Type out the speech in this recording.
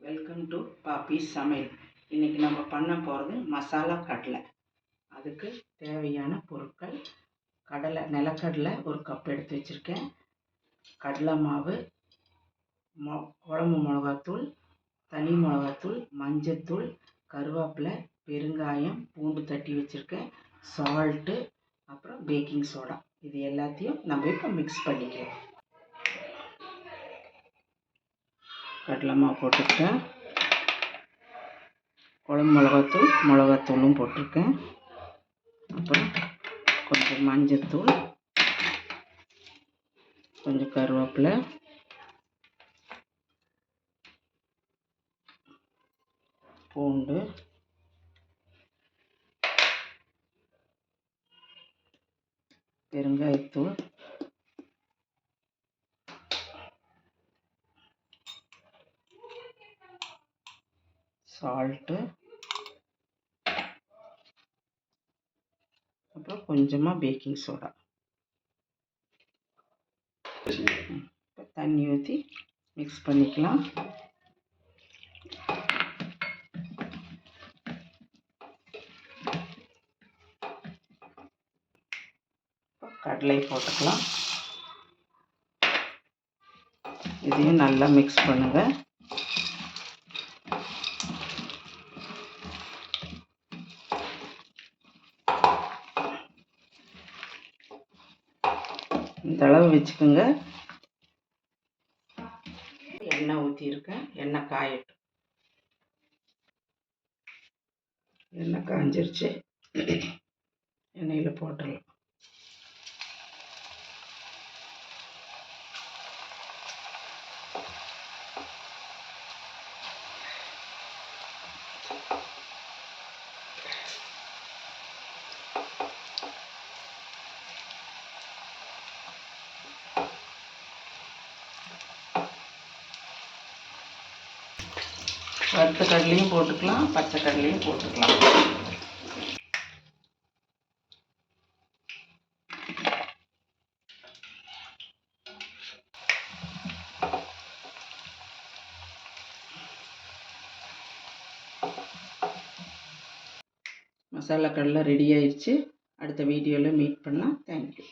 Welcome to Poppys சமையல். இன்றைக்கி நம்ம பண்ண போகிறது மசாலா கடலை. அதுக்கு தேவையான பொருட்கள்: நிலக்கடலை ஒரு கப் எடுத்து வச்சுருக்கேன், கடலை மாவு, குழம்பு மிளகாத்தூள், தனி மிளகாத்தூள், மஞ்சத்தூள், கருவேப்பிலை, பெருங்காயம், பூண்டு தட்டி வச்சுருக்கேன், சால்ட்டு, அப்புறம் பேக்கிங் சோடா. இது எல்லாத்தையும் நம்ம இப்போ மிக்ஸ் பண்ணிக்கலாம். கடலை மாவு போட்டுக்கிட்டேன், குழம்பு மிளகாத்தூளும் போட்டிருக்கேன், அப்புறம் கொஞ்சம் மஞ்சத்தூள், கொஞ்சம் கருவேப்பிலை, பூண்டு, பெருங்காயத்தூள், சால்ட்டு, அப்புறம் கொஞ்சமாக பேக்கிங் சோடா. தண்ணி ஊற்றி மிக்ஸ் பண்ணிக்கலாம். கடலை போட்டுக்கலாம். இதையும் நல்லா மிக்ஸ் பண்ணுங்கள். இந்த அளவு வச்சுக்கோங்க. எண்ணெய் ஊற்றிருக்கேன், எண்ணெய் காயட்டும். எண்ணெய் காஞ்சிருச்சு, எண்ணெயில் போட்டுடலாம். வறுத்த கடலையும் போட்டுக்கலாம், பச்சை கடலையும் போட்டுக்கலாம். மசாலா கடலை ரெடி ஆயிடுச்சு. அடுத்த வீடியோவில் மீட் பண்ணலாம். தேங்க்யூ.